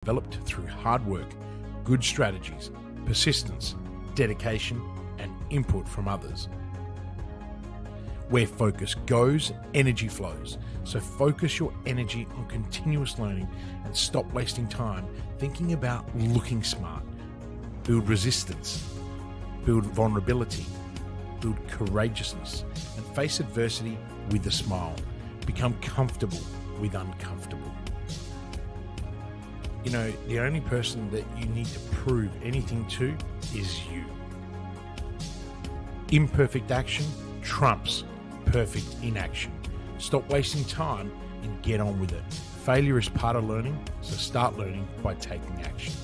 developed through hard work, good strategies, persistence, dedication, and input from others. Where focus goes, energy flows. So focus your energy on continuous learning and stop wasting time thinking about looking smart. Build resistance, build vulnerability, build courageousness, and face adversity with a smile. Become comfortable with uncomfortable. You know, the only person that you need to prove anything to is you. Imperfect action trumps perfect inaction. Stop wasting time and get on with it. Failure is part of learning, so start learning by taking action.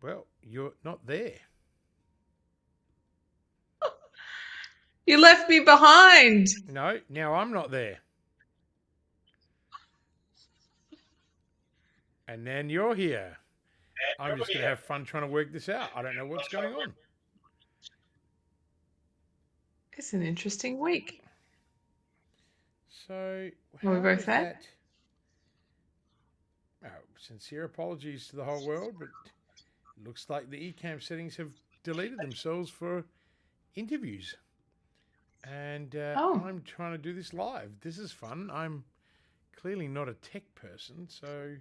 Well, you're not there. You left me behind. No, now I'm not there. And then you're here. I'm just going to have fun trying to work this out. I don't know what's going on. It's an interesting week. So, Are we how both is there? that? Sincere apologies to the whole world, but it looks like the Ecamm settings have deleted themselves for interviews. And I'm trying to do this live. This is fun. I'm clearly not a tech person, so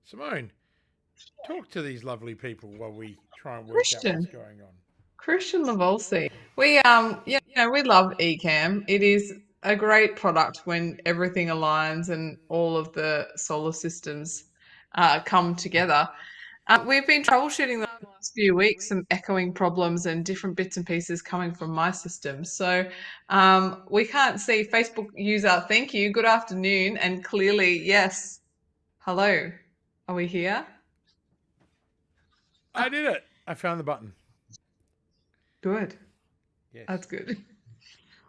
Simone, talk to these lovely people while we try and work out what's going on. Christian Lavolsi. We we love Ecamm. It is a great product when everything aligns and all of the solar systems come together. We've been troubleshooting the last few weeks, some echoing problems and different bits and pieces coming from my system. So we can't see Facebook user. Thank you. Good afternoon. And clearly, yes. Hello. Are we here? I did it. I found the button. Good. Yes. That's good.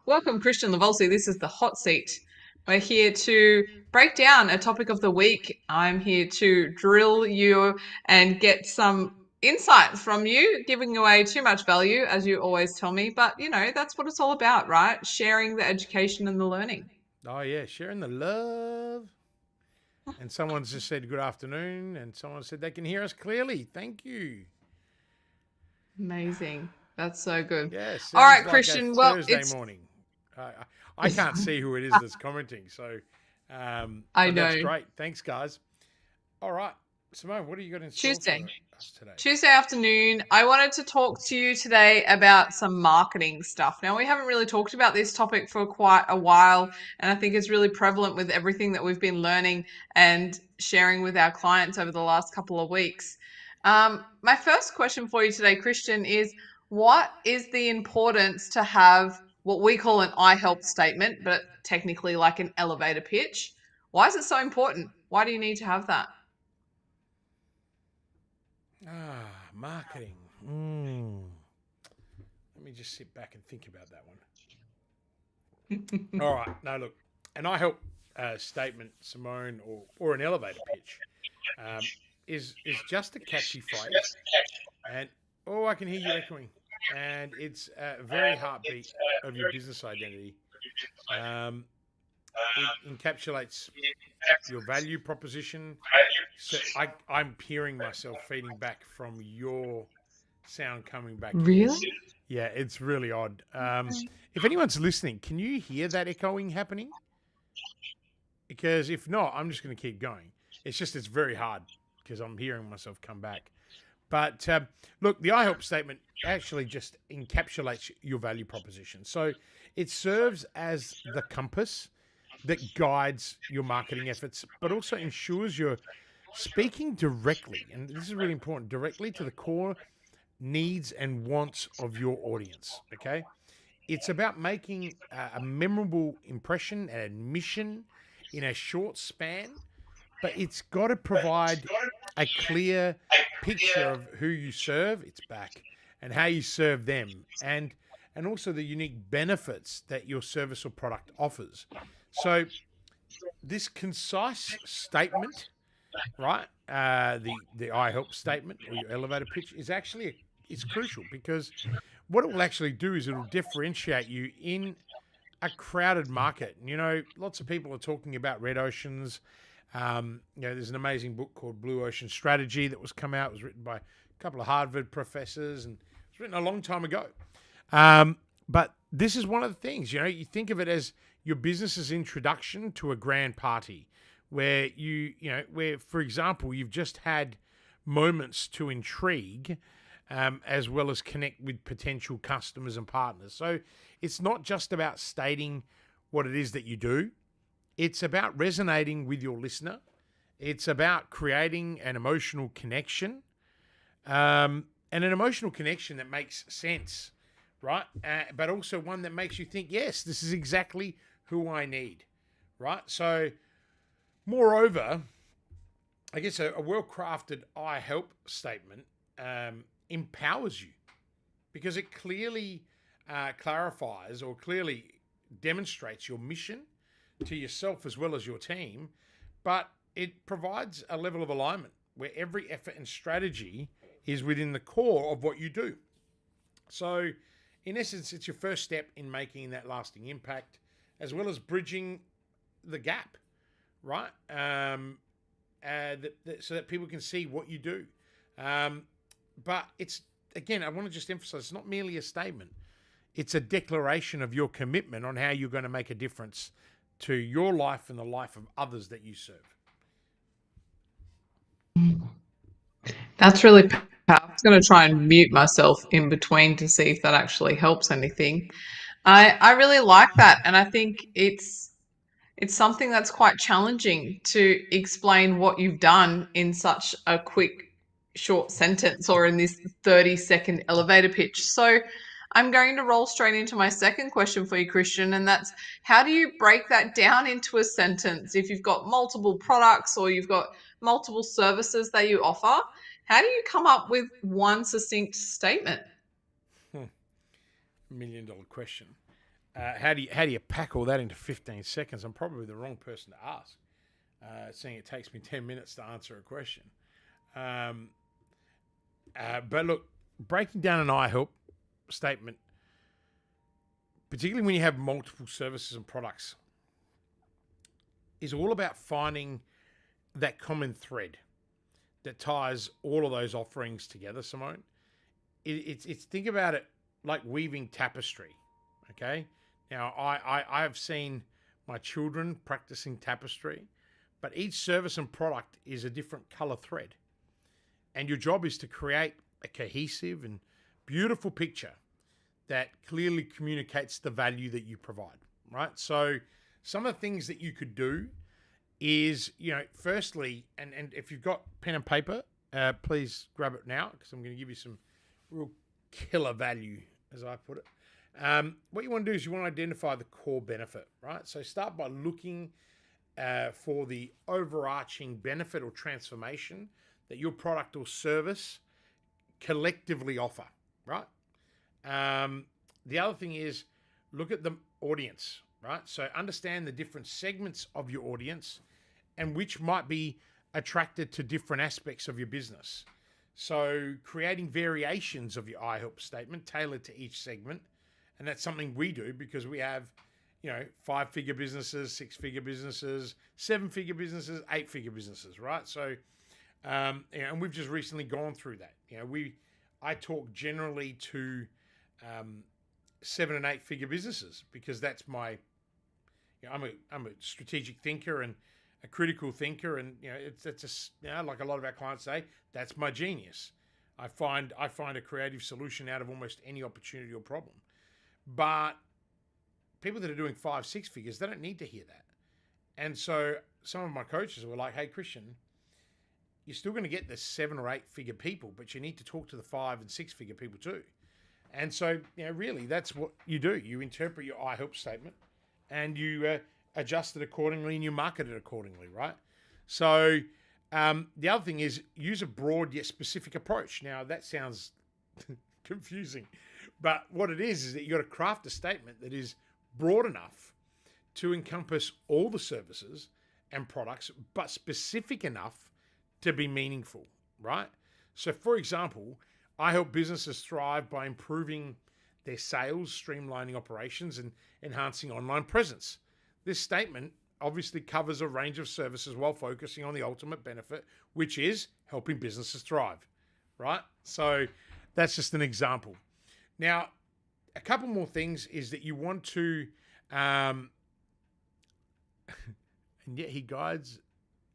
Welcome, Christian Lavolsi. This is the hot seat. We're here to break down a topic of the week. I'm here to drill you and get some insights from you, giving away too much value, as you always tell me. But, you know, that's what it's all about, right? Sharing the education and the learning. Oh, yeah. Sharing the love. And someone's just said good afternoon, and someone said they can hear us clearly. Thank you. Amazing. That's so good. Yes. All right, like Christian. Thursday morning. I can't see who it is that's commenting, so I know. That's great. Thanks, guys. All right, Simone, what do you got in store for us today? Tuesday afternoon, I wanted to talk to you today about some marketing stuff. Now, we haven't really talked about this topic for quite a while, and I think it's really prevalent with everything that we've been learning and sharing with our clients over the last couple of weeks. My first question for you today, Christian, is what is the importance to have what we call an I help statement, but technically like an elevator pitch? Why is it so important? Why do you need to have that? Marketing. Let me just sit back and think about that one. All right. No, look, an I help statement, Simone, or an elevator pitch is just a catchy phrase. And I can hear you echoing. And it's a very heartbeat of your business identity. It encapsulates your value proposition. So I'm hearing myself feeding back from your sound coming back. Really? Yeah, it's really odd. If anyone's listening, can you hear that echoing happening? Because if not, I'm just going to keep going. It's very hard because I'm hearing myself come back. But look, the I help statement actually just encapsulates your value proposition. So it serves as the compass that guides your marketing efforts, but also ensures you're speaking directly, and this is really important, directly to the core needs and wants of your audience, okay? It's about making a memorable impression, an admission in a short span, but it's got to provide a clear picture of who you serve, it's back, and how you serve them, and also the unique benefits that your service or product offers. So this concise statement, right, the I help statement or your elevator pitch is actually is crucial, because what it will actually do is it'll differentiate you in a crowded market. And, lots of people are talking about red oceans. There's an amazing book called Blue Ocean Strategy that was come out. It was written by a couple of Harvard professors, and it was written a long time ago. But this is one of the things, you think of it as your business's introduction to a grand party where where, for example, you've just had moments to intrigue, as well as connect with potential customers and partners. So it's not just about stating what it is that you do. It's about resonating with your listener. It's about creating an emotional connection, and an emotional connection that makes sense, right? But also one that makes you think, yes, this is exactly who I need, right? So moreover, I guess a well-crafted I help statement empowers you, because it clearly clarifies or clearly demonstrates your mission to yourself as well as your team, but it provides a level of alignment where every effort and strategy is within the core of what you do. So in essence, it's your first step in making that lasting impact, as well as bridging the gap, right? So that people can see what you do. But it's, again, I want to just emphasize, it's not merely a statement. It's a declaration of your commitment on how you're going to make a difference to your life and the life of others that you serve. That's really powerful. I was going to try and mute myself in between to see if that actually helps anything. I really like that, and I think it's something that's quite challenging to explain what you've done in such a quick, short sentence, or in this 30-second elevator pitch. So I'm going to roll straight into my second question for you, Christian, and that's, how do you break that down into a sentence? If you've got multiple products or you've got multiple services that you offer, how do you come up with one succinct statement? $1 million question. How do you pack all that into 15 seconds? I'm probably the wrong person to ask, seeing it takes me 10 minutes to answer a question. But look, breaking down an I help statement, particularly when you have multiple services and products, is all about finding that common thread that ties all of those offerings together, Simone. It's think about it like weaving tapestry, okay? Now, I have seen my children practicing tapestry, but each service and product is a different color thread. And your job is to create a cohesive and beautiful picture that clearly communicates the value that you provide, right? So some of the things that you could do is, firstly, and if you've got pen and paper, please grab it now, because I'm going to give you some real killer value, as I put it. What you want to do is you want to identify the core benefit, right? So start by looking for the overarching benefit or transformation that your product or service collectively offer, right? The other thing is look at the audience, right? So understand the different segments of your audience and which might be attracted to different aspects of your business. So creating variations of your I help statement tailored to each segment. And that's something we do because we have, 5-figure businesses, 6-figure businesses, 7-figure businesses, 8-figure businesses, right? So, and we've just recently gone through that. I talk generally to 7 and 8-figure businesses because that's my, I'm a strategic thinker and a critical thinker, and it's just like a lot of our clients say, that's my genius. I find a creative solution out of almost any opportunity or problem. But people that are doing 5-6 figures, they don't need to hear that. And so some of my coaches were like, hey, Christian, you're still going to get the 7 or 8-figure people, but you need to talk to the 5 and 6-figure people too. And so, really, that's what you do. You interpret your I help statement and you adjust it accordingly and you market it accordingly, right? So the other thing is use a broad yet specific approach. Now, that sounds confusing, but what it is that you got to craft a statement that is broad enough to encompass all the services and products, but specific enough to be meaningful, right? So, for example, I help businesses thrive by improving their sales, streamlining operations, and enhancing online presence. This statement obviously covers a range of services while focusing on the ultimate benefit, which is helping businesses thrive, right? So that's just an example. Now, a couple more things is that you want to, and yet he guides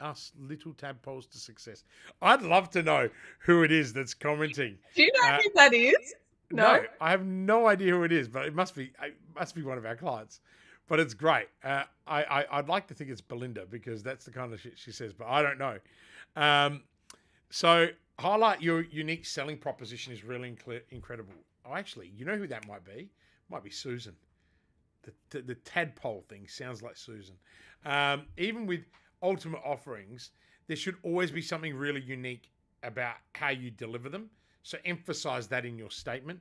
us little tadpoles to success. I'd love to know who it is that's commenting. Do you know who that is? No, I have no idea who it is, but it must be one of our clients. But it's great. I'd like to think it's Belinda because that's the kind of shit she says, but I don't know. So highlight your unique selling proposition is really incredible. Oh, actually, you know who that might be? Might be Susan. The tadpole thing sounds like Susan. Even with ultimate offerings, there should always be something really unique about how you deliver them. So emphasize that in your statement.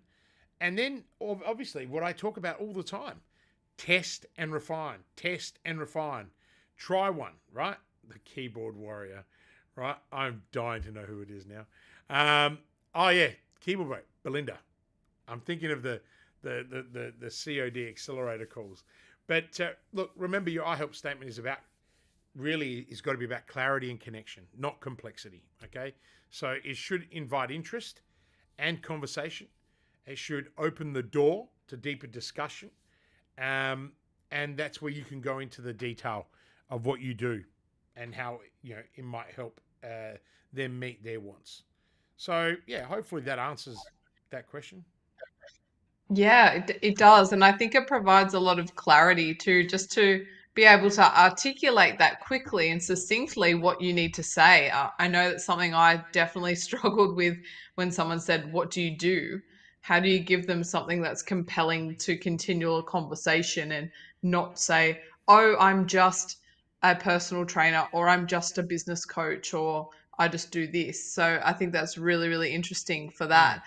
And then obviously what I talk about all the time, test and refine, test and refine. Try one, right? The keyboard warrior, right? I'm dying to know who it is now. Oh yeah, keyboard warrior, Belinda. I'm thinking of the COD accelerator calls. But look, remember your I help statement is got to be about clarity and connection, not complexity. Okay. So it should invite interest and conversation. It should open the door to deeper discussion. And that's where you can go into the detail of what you do and how, it might help them meet their wants. So yeah, hopefully that answers that question. Yeah, it does. And I think it provides a lot of clarity to just to be able to articulate that quickly and succinctly what you need to say. I know that's something I definitely struggled with when someone said, "What do you do?" How do you give them something that's compelling to continue a conversation and not say, "Oh, I'm just a personal trainer," or "I'm just a business coach," or "I just do this." So I think that's really, really interesting for that.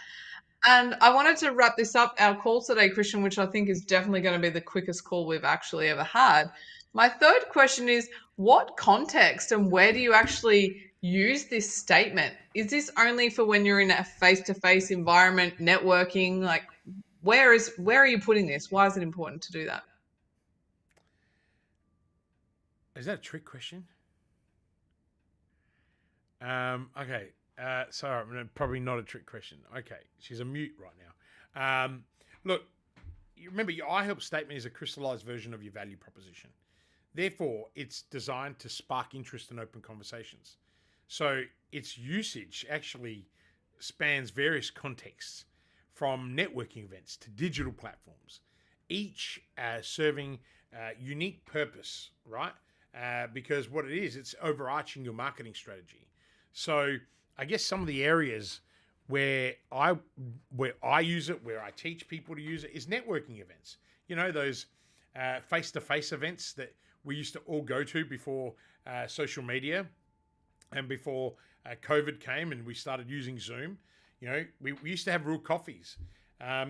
And I wanted to wrap this up, our call today, Christian, which I think is definitely going to be the quickest call we've actually ever had. My third question is, what context and where do you actually use this statement? Is this only for when you're in a face-to-face environment, networking? Like, where are you putting this? Why is it important to do that? Is that a trick question? Okay. Sorry, probably not a trick question. Okay, she's a mute right now. Look, you remember your I help statement is a crystallized version of your value proposition. Therefore, it's designed to spark interest and open conversations. So its usage actually spans various contexts, from networking events to digital platforms, each serving unique purpose, right? Because what it is, it's overarching your marketing strategy. So I guess some of the areas where I use it, where I teach people to use it, is networking events. Those face-to-face events that we used to all go to before social media and before COVID came and we started using Zoom. We used to have real coffees.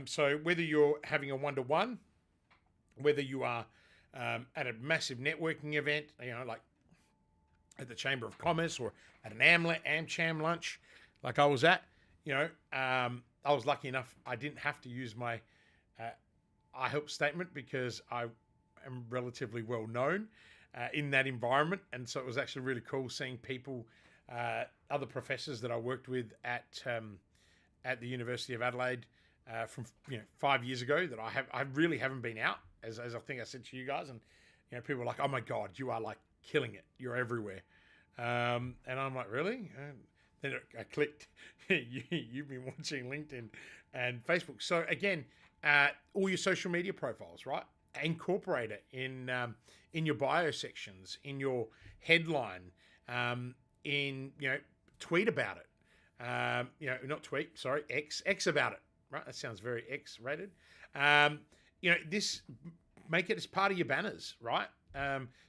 So whether you're having a one-to-one, whether you are at a massive networking event, like at the Chamber of Commerce or at an AmCham lunch like I was at, I was lucky enough I didn't have to use my I help statement because I am relatively well known in that environment. And so it was actually really cool seeing people, other professors that I worked with at the University of Adelaide from 5 years ago that I really haven't been out, as I think I said to you guys. And people were like, "Oh my God, you are like killing it. You're everywhere." And I'm like, "Really?" And then I clicked. You've been watching LinkedIn and Facebook. So again, all your social media profiles, right? Incorporate it in your bio sections, in your headline, tweet about it. Not tweet, sorry, X about it, right? That sounds very X rated. This, make it as part of your banners, right?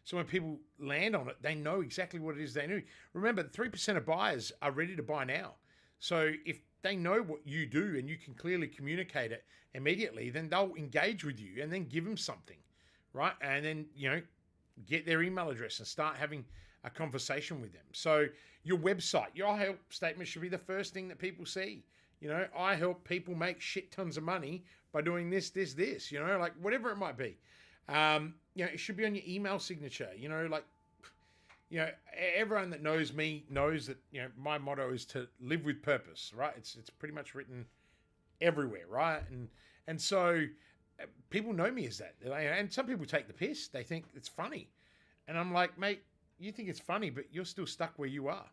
So when people land on it, they know exactly what it is they need. Remember, 3% of buyers are ready to buy now. So if they know what you do and you can clearly communicate it immediately, then they'll engage with you and then give them something, right? And then, get their email address and start having a conversation with them. So your website, your help statement should be the first thing that people see. You know, I help people make shit tons of money by doing this, this, this, you know, like whatever it might be. You know, it should be on your email signature, you know, like, you know, everyone that knows me knows that, you know, my motto is to live with purpose, right? It's pretty much written everywhere, right? And so people know me as that. And some people take the piss. They think it's funny. And I'm like, mate, you think it's funny, but you're still stuck where you are.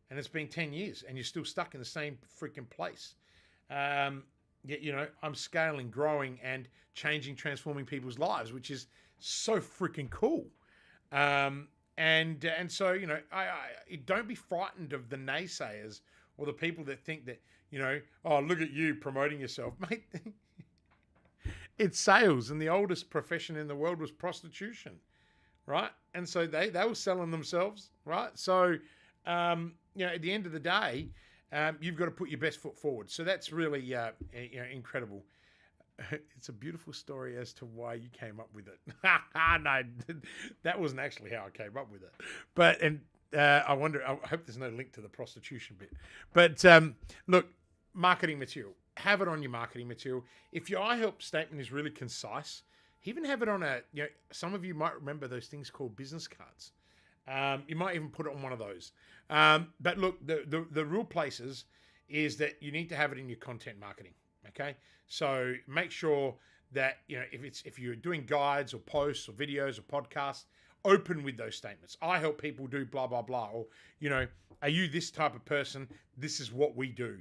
And it's been 10 years and you're still stuck in the same freaking place. Yet, you know, I'm scaling, growing, and changing, transforming people's lives, which is so freaking cool. And so, you know, I don't be frightened of the naysayers or the people that think that, you know, oh, look at you promoting yourself, mate. It's sales, and the oldest profession in the world was prostitution, right? And so they were selling themselves, right? So, you know, at the end of the day, you've got to put your best foot forward. So that's really, you know, incredible. It's a beautiful story as to why you came up with it. No, that wasn't actually how I came up with it. But, and I wonder, I hope there's no link to the prostitution bit. But look, marketing material. Have it on your marketing material. If your I help statement is really concise, even have it on a, you know, some of you might remember those things called business cards. You might even put it on one of those. But look, the real places is that you need to have it in your content marketing. Okay. So make sure that, you know, if you're doing guides or posts or videos or podcasts, open with those statements. I help people do blah, blah, blah. Or, you know, are you this type of person? This is what we do.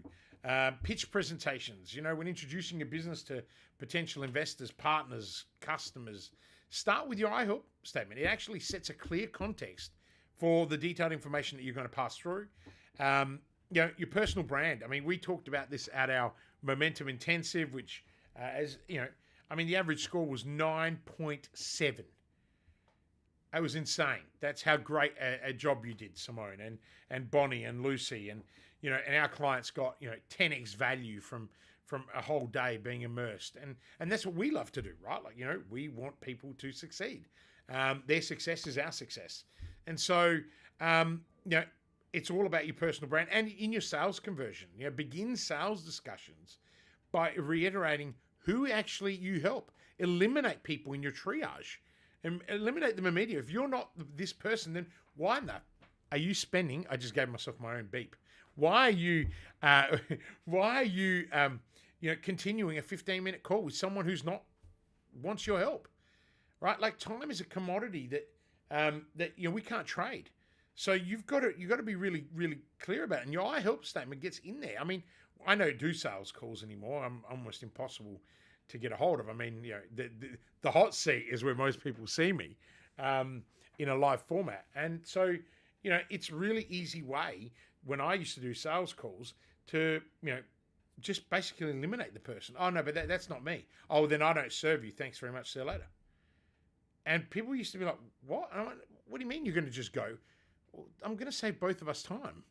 Pitch presentations, you know, when introducing your business to potential investors, partners, customers, start with your I help statement. It actually sets a clear context for the detailed information that you're going to pass through. You know, your personal brand. I mean, we talked about this at our Momentum Intensive, which, as you know, I mean, the average score was 9.7. That was insane. That's how great a job you did, Simone and Bonnie and Lucy, and you know, and our clients got, you know, 10x value from a whole day being immersed, and that's what we love to do, right? Like, you know, we want people to succeed. Their success is our success, and so you know, it's all about your personal brand. And in your sales conversion, you know, begin sales discussions by reiterating who actually you help. Eliminate people in your triage and eliminate them immediately. If you're not this person, then why not? Are you spending? I just gave myself my own beep. Why are you? You know, continuing a 15-minute call with someone who's not wants your help, right? Like, time is a commodity that you know, we can't trade. So you've got to be really, really clear about it. And your I help statement gets in there. I mean, I don't do sales calls anymore. I'm almost impossible to get a hold of. I mean, you know, the hot seat is where most people see me in a live format. And so, you know, it's really easy way when I used to do sales calls to, you know, just basically eliminate the person. Oh, no, but that's not me. Oh, then I don't serve you. Thanks very much. See you later. And people used to be like, what? And I went, what do you mean you're going to just go? Well, I'm going to save both of us time.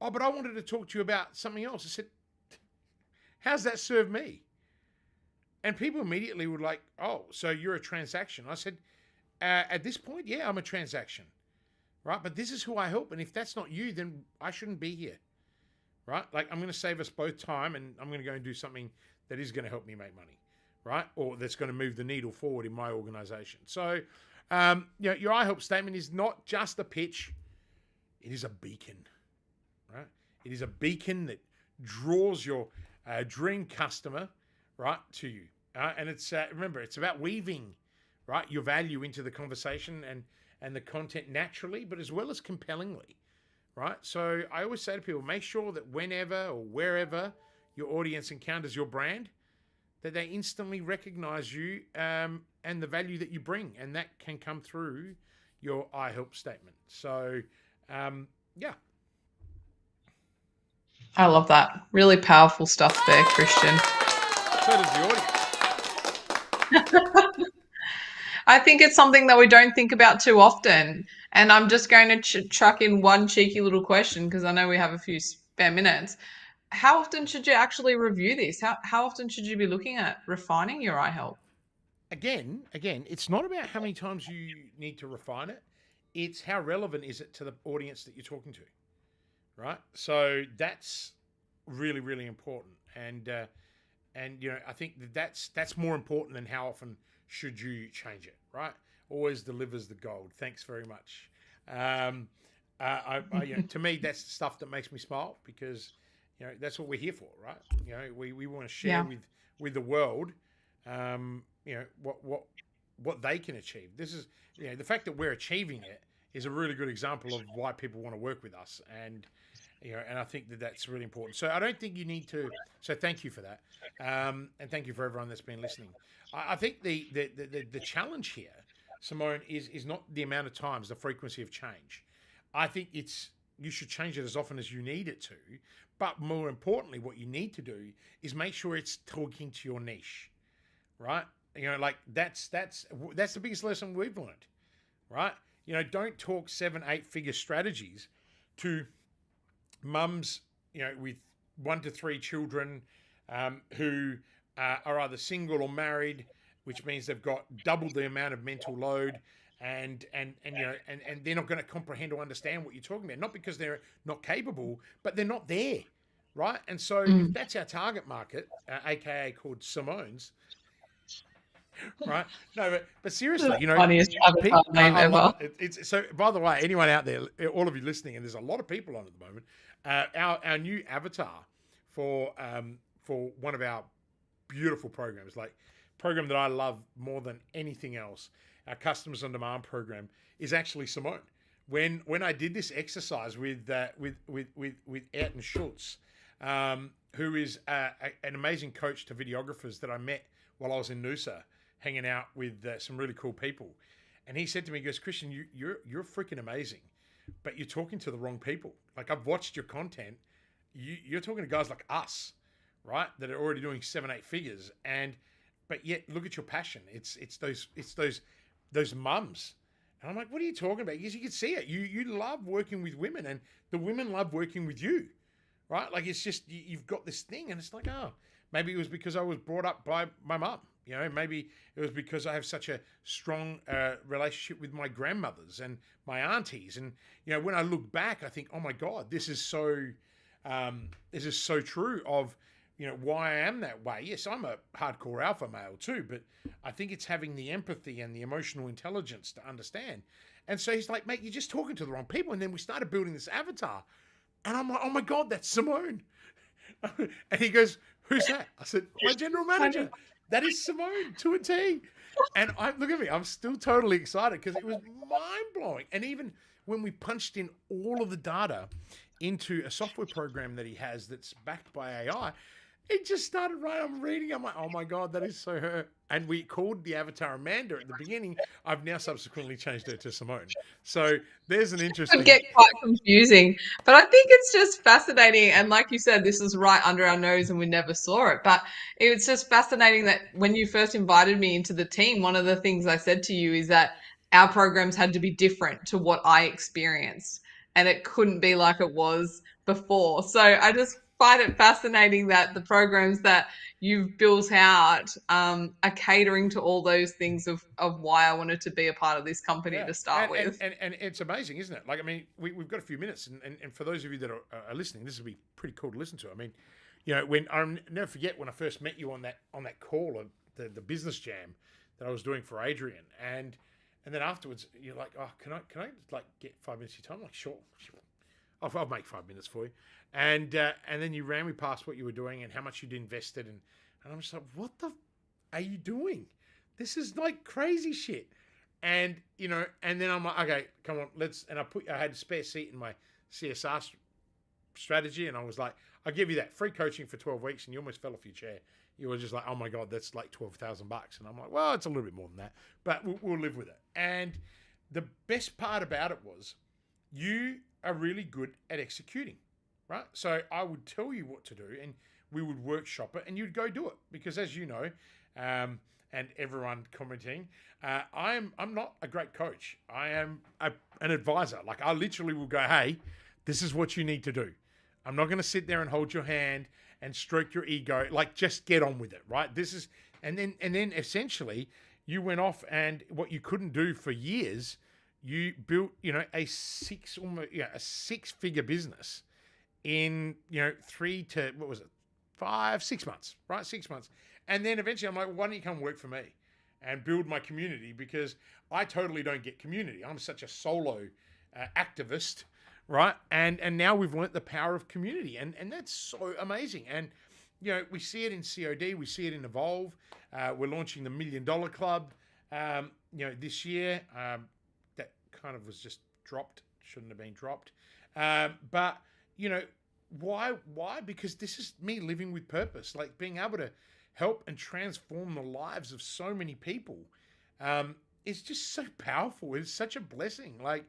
Oh, but I wanted to talk to you about something else. I said, how's that serve me? And people immediately were like, oh, so you're a transaction. I said, at this point, yeah, I'm a transaction, right? But this is who I help. And if that's not you, then I shouldn't be here, right? Like, I'm going to save us both time, and I'm going to go and do something that is going to help me make money, right? Or that's going to move the needle forward in my organization. So, you know, your I help statement is not just a pitch. It is a beacon, right? It is a beacon that draws your dream customer, right, to you. And it's, remember, it's about weaving, right, your value into the conversation and the content naturally, but as well as compellingly, right? So I always say to people, make sure that whenever or wherever your audience encounters your brand, that they instantly recognize you and the value that you bring. And that can come through your I help statement. So, yeah. I love that. Really powerful stuff there, Christian. So does the audience. I think it's something that we don't think about too often. And I'm just going to chuck in one cheeky little question, because I know we have a few spare minutes. How often should you actually review this? How often should you be looking at refining your I help? Again, it's not about how many times you need to refine it. It's how relevant is it to the audience that you're talking to, right? So that's really, really important. And I think that's more important than how often should you change it, right? Always delivers the gold. Thanks very much. Um, to me, that's the stuff that makes me smile, because that's what we're here for, right? We want to share Yeah. with the world, what they can achieve. This is the fact that we're achieving it is a really good example of why people want to work with us, and I think that that's really important. So I don't think you need to. So thank you for that, and thank you for everyone that's been listening. I think the challenge here, Simone, is not the amount of times, the frequency of change. I think you should change it as often as you need it to, but more importantly, what you need to do is make sure it's talking to your niche, right? Like that's the biggest lesson we've learned, right? Don't talk 7-8 figure strategies to mums, with 1 to 3 children, who are either single or married, which means they've got double the amount of mental load, and they're not going to comprehend or understand what you're talking about. Not because they're not capable, but they're not there, right? And so if that's our target market, aka called Simone's, right? No, but seriously, Funniest avatar name I love ever. it. It's so. By the way, anyone out there, all of you listening, and there's a lot of people on at the moment. Our new avatar for one of our beautiful programs, like program that I love more than anything else, our Customers on Demand program, is actually Simone. When I did this exercise with Ayrton Schultz, who is an amazing coach to videographers that I met while I was in Noosa, hanging out with some really cool people. And he said to me, he goes, Christian, you're freaking amazing, but you're talking to the wrong people. Like, I've watched your content. You're talking to guys like us, right? That are already doing 7-8 figures. But yet look at your passion. It's those mums. And I'm like, what are you talking about? Because you can see it. You love working with women, and the women love working with you, right? Like, it's just, you've got this thing, and it's like, oh, maybe it was because I was brought up by my mum. Maybe it was because I have such a strong relationship with my grandmothers and my aunties. And, when I look back, I think, oh my God, this is so true of, why I am that way. Yes, I'm a hardcore alpha male too, but I think it's having the empathy and the emotional intelligence to understand. And so he's like, mate, you're just talking to the wrong people. And then we started building this avatar, and I'm like, oh my God, that's Simone. And he goes, who's that? I said, my general manager. That is Simone to a T. And look at me, I'm still totally excited because it was mind blowing. And even when we punched in all of the data into a software program that he has that's backed by AI, it just started right. I'm reading. I'm like, oh my God, that is so her. And we called the avatar Amanda at the beginning. I've now subsequently changed her to Simone. So there's an interesting. Could get quite confusing, but I think it's just fascinating. And like you said, this is right under our nose and we never saw it. But it was just fascinating that when you first invited me into the team, one of the things I said to you is that our programs had to be different to what I experienced, and it couldn't be like it was before. So I just find it fascinating that the programs that you've built out are catering to all those things of why I wanted to be a part of this company to start with. And it's amazing, isn't it? Like, I mean, we've got a few minutes, and for those of you that are listening, this will be pretty cool to listen to. I mean, when I'll never forget when I first met you on that call of the business jam that I was doing for Adrian, and then afterwards you're like, oh, can I like get 5 minutes of your time? I'm like, sure. I'll make 5 minutes for you. And then you ran me past what you were doing and how much you'd invested. And I'm just like, what the are you doing? This is like crazy shit. And, and then I'm like, okay, come on, and I had a spare seat in my CSR strategy. And I was like, I'll give you that free coaching for 12 weeks. And you almost fell off your chair. You were just like, oh my God, that's like $12,000. And I'm like, well, it's a little bit more than that, but we'll live with it. And the best part about it was you are really good at executing, right? So I would tell you what to do and we would workshop it and you'd go do it because, as you know, and everyone commenting, I'm not a great coach. I am an advisor. Like, I literally will go, hey, this is what you need to do. I'm not going to sit there and hold your hand and stroke your ego. Like, just get on with it, right? This is, and then essentially you went off, and what you couldn't do for years, you built, a 6-figure business in 3 to what was it, 6 months, right? 6 months, and then eventually I'm like, why don't you come work for me and build my community, because I totally don't get community. I'm such a solo activist, right? And now we've learnt the power of community, and that's so amazing. And we see it in COD, we see it in Evolve. We're launching the $1 Million Club, this year. That kind of was just dropped, shouldn't have been dropped. But why? Because this is me living with purpose, like being able to help and transform the lives of so many people. It's just so powerful. It's such a blessing. Like,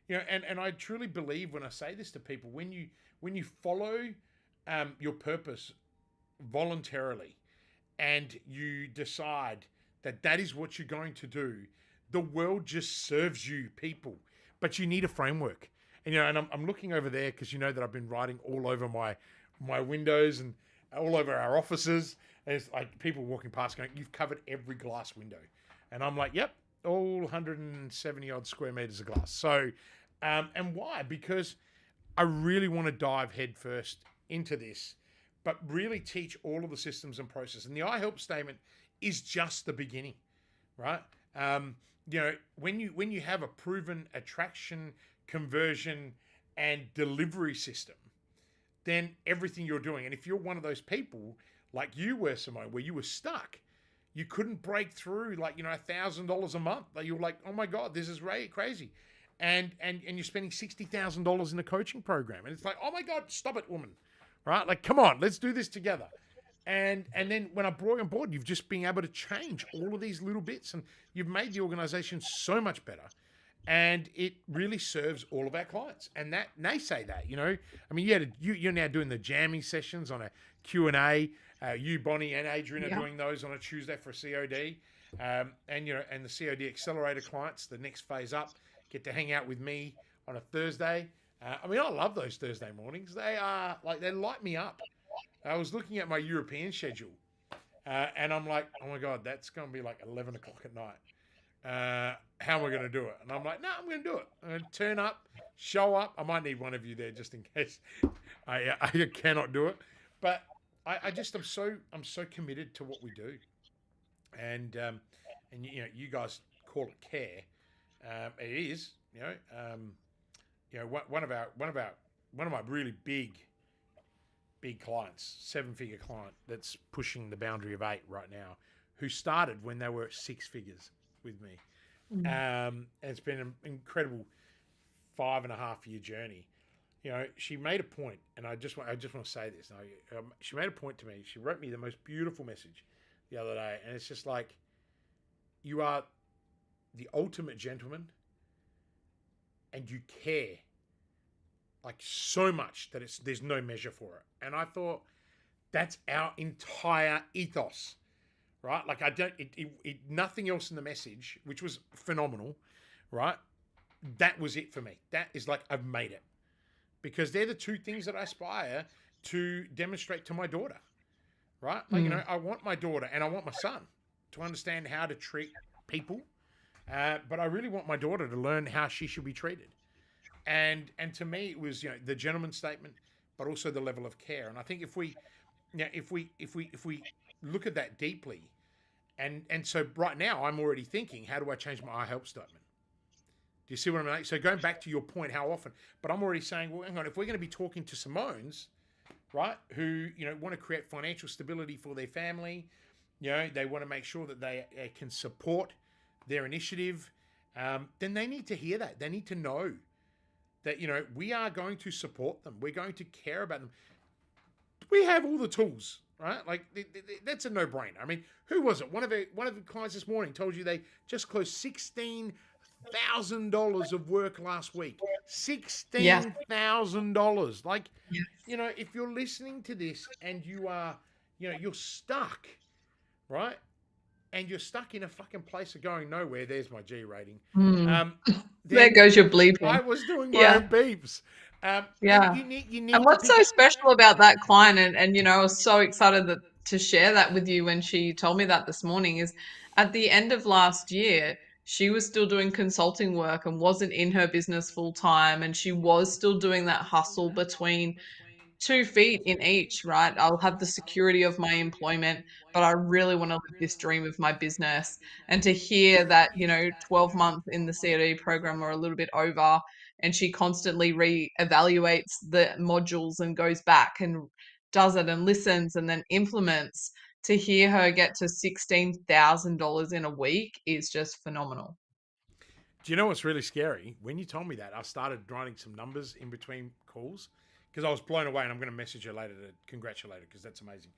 and I truly believe when I say this to people, when you follow your purpose voluntarily, and you decide that is what you're going to do, the world just serves you people. But you need a framework. And I'm looking over there because that I've been writing all over my windows and all over our offices. And it's like people walking past going, "You've covered every glass window," and I'm like, "Yep, all 170 odd square meters of glass." So, and why? Because I really want to dive headfirst into this, but really teach all of the systems and process. And the iHelp statement is just the beginning, right? When you have a proven attraction, conversion, and delivery system, then everything you're doing. And if you're one of those people like you were, Simone, where you were stuck, you couldn't break through like $1,000 a month. Like you're like, oh my God, this is crazy, and you're spending $60,000 in a coaching program, and it's like, oh my God, stop it, woman, right? Like, come on, let's do this together. And then when I brought you on board, you've just been able to change all of these little bits, and you've made the organization so much better. And it really serves all of our clients. And that they say that, I mean, you're now doing the jamming sessions on a Q&A. You, Bonnie, and Adrian are doing those on a Tuesday for a COD. And the COD Accelerator clients, the next phase up, get to hang out with me on a Thursday. I mean, I love those Thursday mornings. They are like, they light me up. I was looking at my European schedule, and I'm like, oh my God, that's going to be like 11 o'clock at night. How am I going to do it? And I'm like, no, I'm going to do it. I'm going to turn up, show up. I might need one of you there just in case I cannot do it. But I'm so committed to what we do, and you guys call it care. It is, one of my really big clients, 7-figure client that's pushing the boundary of 8 right now, who started when they were 6 figures with me. And it's been an incredible 5.5-year journey. She made a point, and I just want to say this. She made a point to me. She wrote me the most beautiful message the other day, and it's just like, you are the ultimate gentleman, and you care like so much that there's no measure for it. And I thought, that's our entire ethos. Right? Like nothing else in the message, which was phenomenal, right? That was it for me. That is like, I've made it. Because they're the two things that I aspire to demonstrate to my daughter, right? Like, I want my daughter and I want my son to understand how to treat people. But I really want my daughter to learn how she should be treated. And to me, it was, the gentleman's statement, but also the level of care. And I think if we look at that deeply, and so right now I'm already thinking, how do I change my iHelp statement? Do you see what I mean? So going back to your point, how often? But I'm already saying, well, hang on, if we're going to be talking to Simones, right, who want to create financial stability for their family, they want to make sure that they can support their initiative, then they need to hear that. They need to know that we are going to support them. We're going to care about them. We have all the tools. Right, like that's a no-brainer. I mean, who was it? One of the clients this morning told you they just closed $16,000 of work last week. $16,000. Like, if you're listening to this and you are, you're stuck, right, and you're stuck in a fucking place of going nowhere. There's my G rating. There goes your bleeping. I was doing my own beeps. You need and what's so special about that client, and I was so excited to share that with you when she told me that this morning, is at the end of last year, she was still doing consulting work and wasn't in her business full time, and she was still doing that hustle between 2 feet in each, right? I'll have the security of my employment, but I really want to live this dream of my business. And to hear that, 12 months in the COD program or a little bit over, and she constantly re-evaluates the modules and goes back and does it and listens and then implements, to hear her get to $16,000 in a week is just phenomenal. Do you know what's really scary? When you told me that, I started writing some numbers in between calls because I was blown away, and I'm going to message her later to congratulate her because that's amazing.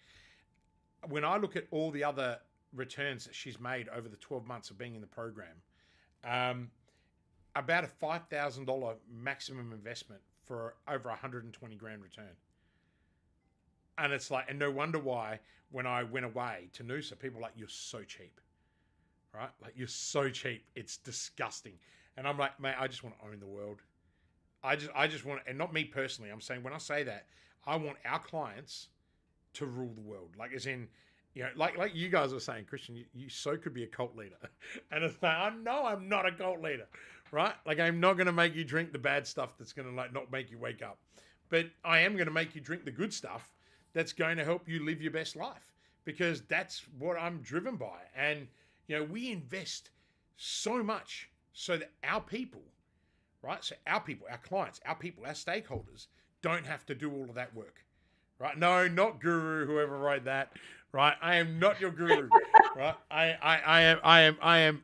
When I look at all the other returns that she's made over the 12 months of being in the program, um, about a $5,000 maximum investment for over 120 grand return. And it's like, and no wonder why when I went away to Noosa, people were like, you're so cheap, right? Like, you're so cheap. It's disgusting. And I'm like, mate, I just want to own the world. I just want, and not me personally. I'm saying when I say that, I want our clients to rule the world. Like, as in, like you guys were saying, Christian, you so could be a cult leader. And it's like, I know I'm not a cult leader, right? Like, I'm not going to make you drink the bad stuff that's going to like not make you wake up. But I am going to make you drink the good stuff that's going to help you live your best life, because that's what I'm driven by. And, we invest so much so that our people, right? So our people, our clients, our people, our stakeholders don't have to do all of that work, right? No, not guru, whoever wrote that, right? I am not your guru, right? I am,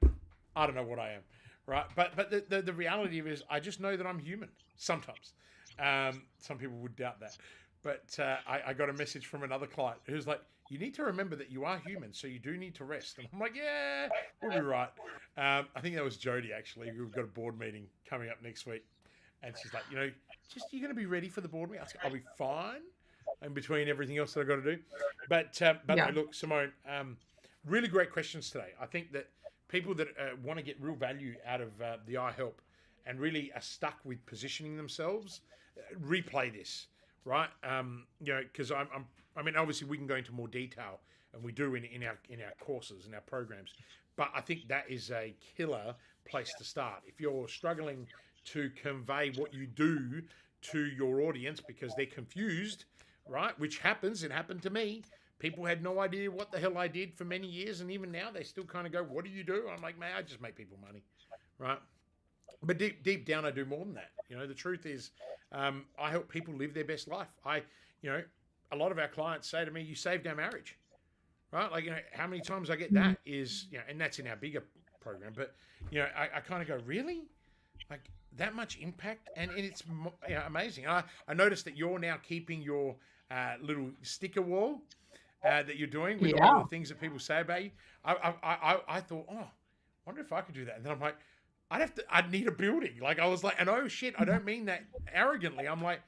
I don't know what I am, right? But the reality of it is I just know that I'm human sometimes. Some people would doubt that. But I got a message from another client who's like, you need to remember that you are human, so you do need to rest. And I'm like, yeah, we'll be right. I think that was Jody, actually. We've got a board meeting coming up next week. And she's like, just, you're going to be ready for the board meeting? I was like, I'll be fine in between everything else that I've got to do. But Yeah. no, look, Simone, really great questions today. I think that people that want to get real value out of the iHelp and really are stuck with positioning themselves, replay this. Right, because I mean, obviously we can go into more detail, and we do in our courses and our programs. But I think that is a killer place to start if you're struggling to convey what you do to your audience because they're confused. Right, which happens. It happened to me. People had no idea what the hell I did for many years, and even now they still kind of go, "What do you do?" I'm like, "Man, I just make people money." Right. But deep down, I do more than that. The truth is, I help people live their best life. A lot of our clients say to me, "You saved our marriage," right? Like, how many times I get that is, and that's in our bigger program. But I kind of go, really, like that much impact, and it's amazing. I noticed that you're now keeping your little sticker wall that you're doing with all Yeah. the things that people say about you. I thought, oh, I wonder if I could do that, and then I'm like, I'd need a building. Like, I was like, and oh shit, I don't mean that arrogantly. I'm like,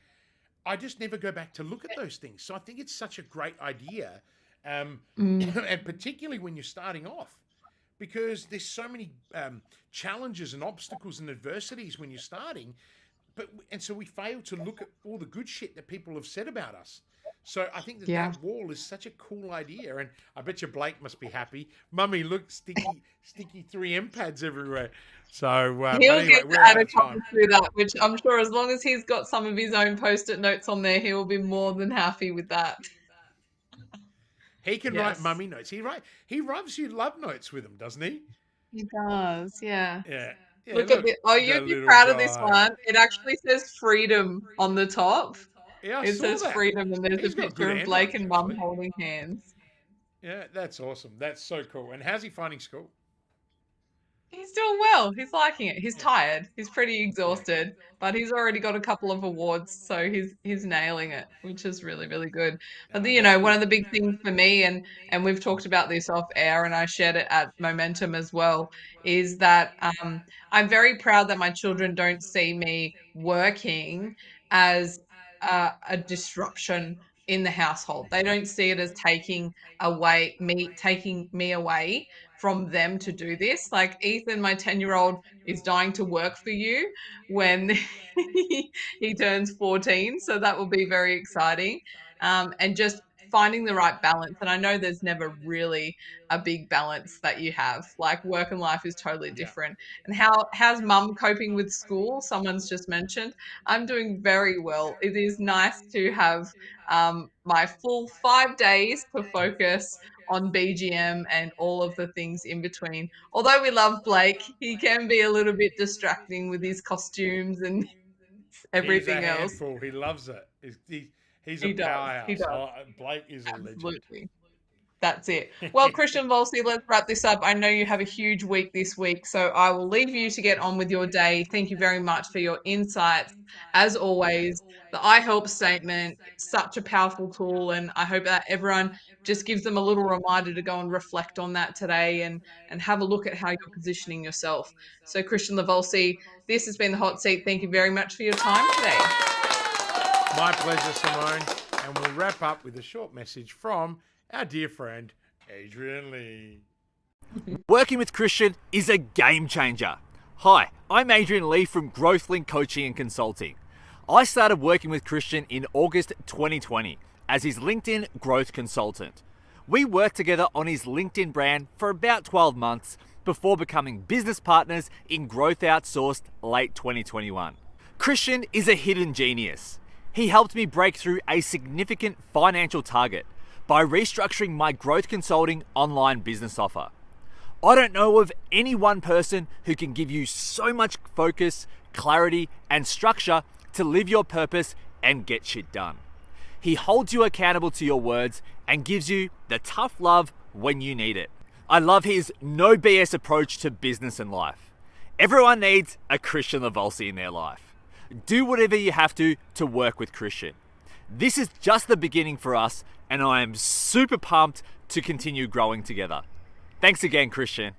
I just never go back to look at those things. So I think it's such a great idea. Mm. And particularly when you're starting off, because there's so many challenges and obstacles and adversities when you're starting. And so we fail to look at all the good shit that people have said about us. So I think that Yeah. that wall is such a cool idea, and I bet you Blake must be happy. Mummy, look, sticky 3M pads everywhere. So, but He'll anyway, get to we're add out a of time. couple through that, which I'm sure as long as he's got some of his own post-it notes on there, he will be more than happy with that. He can write Yes, mummy notes. He writes you love notes with them, doesn't he? he does. Yeah. Yeah, yeah. Look at Look, this. Oh, the you'd be little proud of this guy. one. It actually says freedom on the top. Yeah, I It saw says that. freedom, and there's a He's got good picture of Blake handwriting, and Mum actually. holding hands. Yeah, that's awesome. That's so cool. And how's he finding school? He's doing well. He's liking it. He's Yeah, tired. He's pretty yeah. exhausted, but he's already got a couple of awards, so he's nailing it, which is really, really good. But That's one good. of the big things for me, and we've talked about this off air, and I shared it at Momentum as well, is that I'm very proud that my children don't see me working as a disruption in the household. They don't see it as taking me away from them to do this. Like Ethan, my 10-year-old, is dying to work for you when he turns 14. So that will be very exciting. And just finding the right balance. And I know there's never really a big balance that you have. Like work and life is totally Yeah. different. And how's mum coping with school? Someone's just mentioned. I'm doing very well. It is nice to have my full 5 days to focus on BGM and all of the things in between. Although we love Blake, he can be a little bit distracting with his costumes and He's a everything else. handful. He loves it. He's a He does. He powerhouse. does. Blake is a legend. Absolutely. That's it. Well, Christian Volsi, let's wrap this up. I know you have a huge week this week, so I will leave you to get on with your day. Thank you very much for your insights. As always, the I help statement, such a powerful tool, and I hope that everyone just gives them a little reminder to go and reflect on that today and have a look at how you're positioning yourself. So, Christian Lavolsi, this has been the Hot Seat. Thank you very much for your time today. My pleasure, Simone. And we'll wrap up with a short message from our dear friend, Adrian Lee. Working with Christian is a game changer. Hi, I'm Adrian Lee from GrowthLink Coaching and Consulting. I started working with Christian in August 2020 as his LinkedIn growth consultant. We worked together on his LinkedIn brand for about 12 months before becoming business partners in Growth Outsourced late 2021. Christian is a hidden genius. He helped me break through a significant financial target by restructuring my growth consulting online business offer. I don't know of any one person who can give you so much focus, clarity, and structure to live your purpose and get shit done. He holds you accountable to your words and gives you the tough love when you need it. I love his no BS approach to business and life. Everyone needs a Christian Lavolsi in their life. Do whatever you have to work with Christian. This is just the beginning for us, and I am super pumped to continue growing together. Thanks again, Christian.